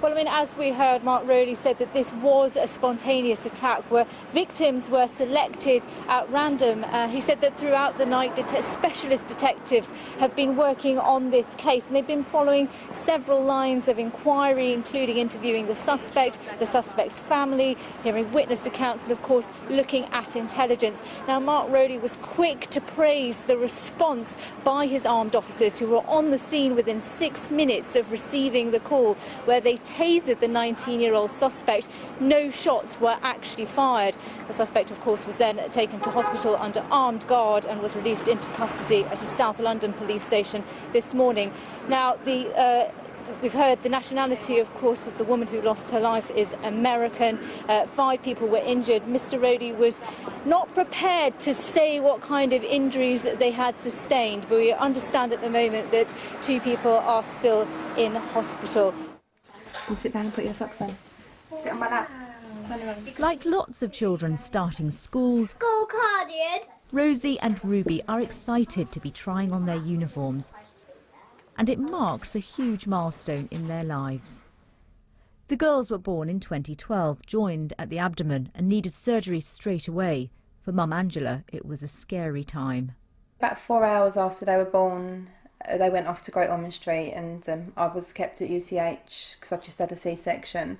Well, I mean, as we heard, Mark Rowley said that this was a spontaneous attack where victims were selected at random. He said that throughout the night, specialist detectives have been working on this case, and they've been following several lines of inquiry, including interviewing the suspect's family, hearing witness accounts, and of course looking at intelligence. Now, Mark Rowley was quick to praise the response by his armed officers, who were on the scene within 6 minutes of receiving the call, where they tasered the 19-year-old suspect. No shots were actually fired. The suspect, of course, was then taken to hospital under armed guard and was released into custody at a South London police station this morning. Now, we've heard the nationality, of course, of the woman who lost her life is American. 5 people were injured. Mr. Rowley was not prepared to say what kind of injuries they had sustained, but we understand at the moment that 2 people are still in hospital. You sit down and put your socks on. Sit on my lap. Like lots of children starting school, cardigan. Rosie and Ruby are excited to be trying on their uniforms, and it marks a huge milestone in their lives. The girls were born in 2012, joined at the abdomen and needed surgery straight away. For Mum Angela, it was a scary time. About 4 hours after they were born, they went off to Great Ormond Street, and I was kept at UCH because I just had a C-section,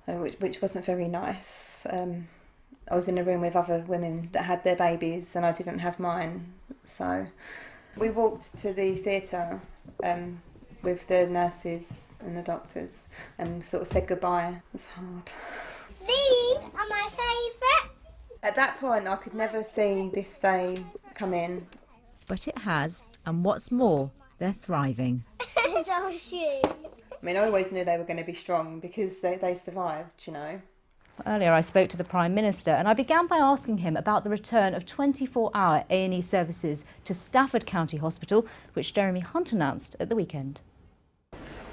which wasn't very nice. I was in a room with other women that had their babies and I didn't have mine. So we walked to the theatre with the nurses and the doctors and sort of said goodbye. It was hard. These are my favourite. At that point I could never see this day come in. But it has, and what's more, they're thriving. So cute. I mean, I always knew they were going to be strong because they survived, you know. Earlier I spoke to the Prime Minister, and I began by asking him about the return of 24-hour A&E services to Stafford County Hospital, which Jeremy Hunt announced at the weekend.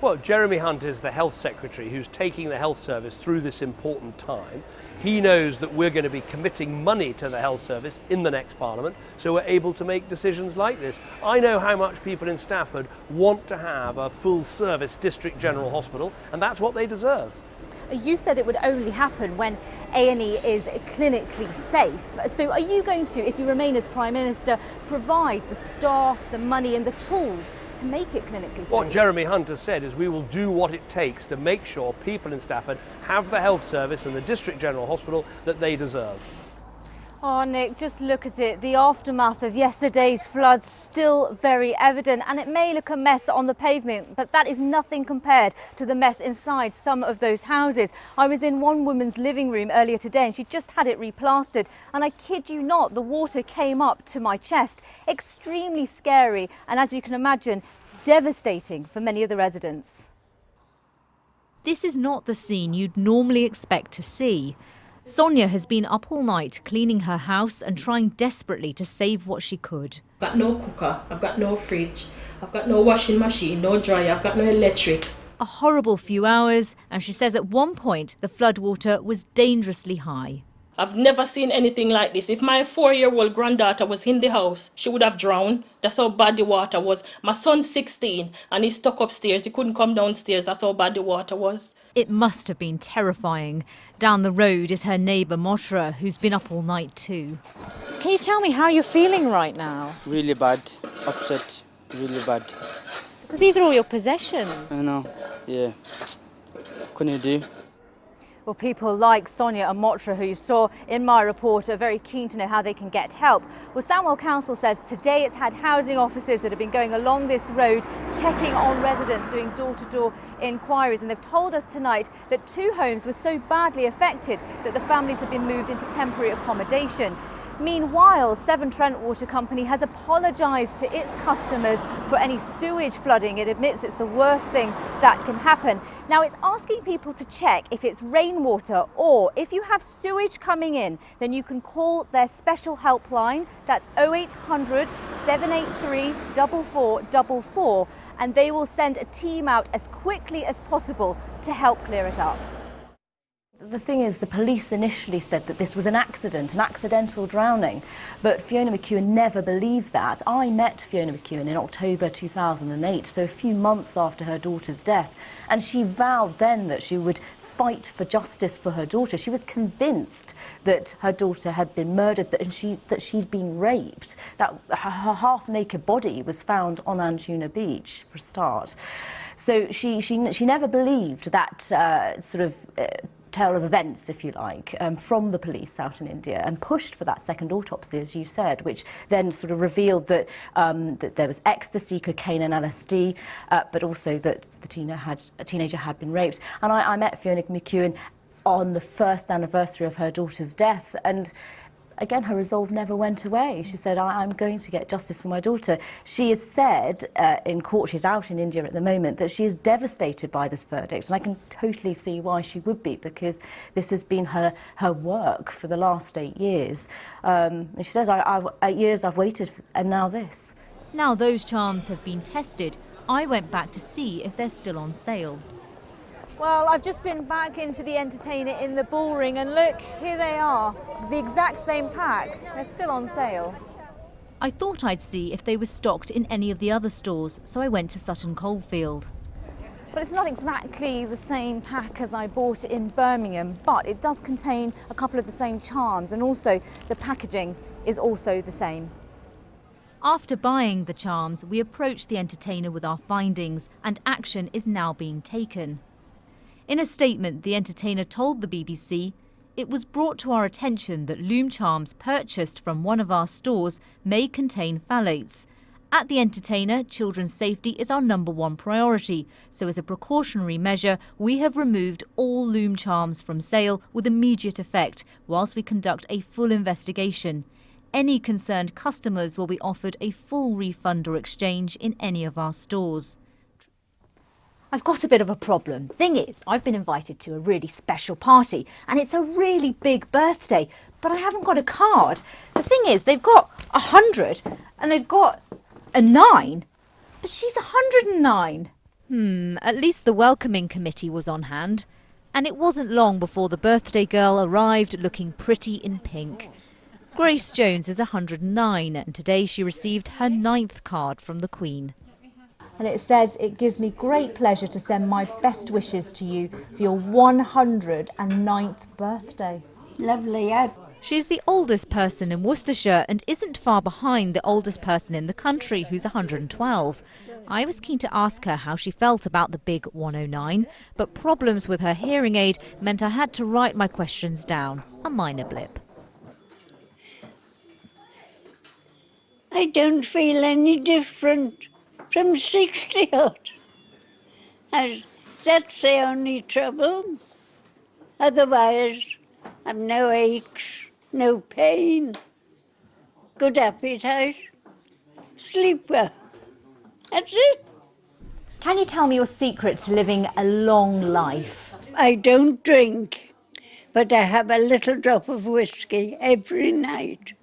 Well, Jeremy Hunt is the Health Secretary who's taking the health service through this important time. He knows that we're going to be committing money to the health service in the next Parliament, so we're able to make decisions like this. I know how much people in Stafford want to have a full-service district general hospital, and that's what they deserve. You said it would only happen when A&E is clinically safe. So are you going to, if you remain as Prime Minister, provide the staff, the money and the tools to make it clinically safe? What Jeremy Hunt has said is we will do what it takes to make sure people in Stafford have the health service and the district general hospital that they deserve. Oh, Nick, just look at it. The aftermath of yesterday's floods still very evident, and it may look a mess on the pavement, but that is nothing compared to the mess inside some of those houses. I was in one woman's living room earlier today and she just had it replastered, and I kid you not, the water came up to my chest. Extremely scary, and as you can imagine, devastating for many of the residents. This is not the scene you'd normally expect to see. Sonia has been up all night cleaning her house and trying desperately to save what she could. I've got no cooker, I've got no fridge, I've got no washing machine, no dryer, I've got no electric. A horrible few hours, and she says at one point the floodwater was dangerously high. I've never seen anything like this. If my 4-year-old granddaughter was in the house, she would have drowned. That's how bad the water was. My son's 16 and he's stuck upstairs. He couldn't come downstairs. That's how bad the water was. It must have been terrifying. Down the road is her neighbour Motra, who's been up all night too. Can you tell me how you're feeling right now? Really bad, upset, really bad. Because these are all your possessions. I know, yeah. Couldn't do. Well, people like Sonia and Motra, who you saw in my report, are very keen to know how they can get help. Well, Sandwell Council says today it's had housing officers that have been going along this road, checking on residents, doing door-to-door inquiries, and they've told us tonight that 2 homes were so badly affected that the families have been moved into temporary accommodation. Meanwhile, Severn Trent Water Company has apologised to its customers for any sewage flooding. It admits it's the worst thing that can happen. Now, it's asking people to check if it's rainwater, or if you have sewage coming in, then you can call their special helpline. That's 0800 783 4444, and they will send a team out as quickly as possible to help clear it up. The thing is, the police initially said that this was an accident, an accidental drowning, but Fiona McEwen never believed that. I met Fiona McEwen in October 2008, so a few months after her daughter's death, and she vowed then that she would fight for justice for her daughter. She was convinced that her daughter had been murdered, that she'd been raped, that her half-naked body was found on Anjuna Beach, for a start. So she never believed that tale of events, if you like, from the police out in India, and pushed for that second autopsy, as you said, which then sort of revealed that that there was ecstasy, cocaine and LSD, but also that the teenager had been raped. And I met Fiona McEwen on the first anniversary of her daughter's death, and again, her resolve never went away. She said, I'm going to get justice for my daughter. She has said in court, she's out in India at the moment, that she is devastated by this verdict. And I can totally see why she would be, because this has been her work for the last 8 years. And she says, 8 years I've waited, and now this. Now those charms have been tested, I went back to see if they're still on sale. Well, I've just been back into the Entertainer in the Bullring, and look, here they are, the exact same pack. They're still on sale. I thought I'd see if they were stocked in any of the other stores, so I went to Sutton Coldfield. But it's not exactly the same pack as I bought in Birmingham, but it does contain a couple of the same charms, and also the packaging is also the same. After buying the charms, we approached the Entertainer with our findings, and action is now being taken. In a statement, the Entertainer told the BBC, "It was brought to our attention that loom charms purchased from one of our stores may contain phthalates. At the Entertainer, children's safety is our #1 priority, so as a precautionary measure, we have removed all loom charms from sale with immediate effect whilst we conduct a full investigation. Any concerned customers will be offered a full refund or exchange in any of our stores." I've got a bit of a problem. Thing is, I've been invited to a really special party and it's a really big birthday, but I haven't got a card. The thing is, they've got 100 and they've got a 9, but she's 109. At least the welcoming committee was on hand. And it wasn't long before the birthday girl arrived looking pretty in pink. Grace Jones is 109 and today she received her 9th card from the Queen. And it says, "It gives me great pleasure to send my best wishes to you for your 109th birthday." Lovely, yeah. She's the oldest person in Worcestershire and isn't far behind the oldest person in the country, who's 112. I was keen to ask her how she felt about the big 109, but problems with her hearing aid meant I had to write my questions down. A minor blip. I don't feel any different from 60 odd. That's the only trouble. Otherwise, I've no aches, no pain, good appetite, sleep well. That's it. Can you tell me your secret to living a long life? I don't drink, but I have a little drop of whiskey every night.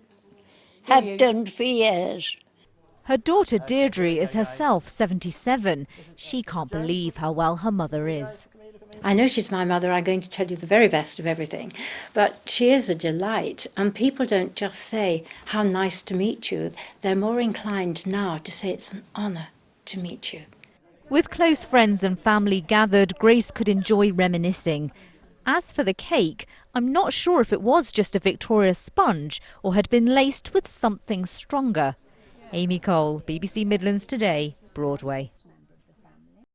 Have done for years. Her daughter Deirdre is herself 77. She can't believe how well her mother is. I know she's my mother, I'm going to tell you the very best of everything, but she is a delight, and people don't just say, "How nice to meet you." They're more inclined now to say it's an honour to meet you. With close friends and family gathered, Grace could enjoy reminiscing. As for the cake, I'm not sure if it was just a Victoria sponge or had been laced with something stronger. Amy Cole, BBC Midlands Today, Broadway.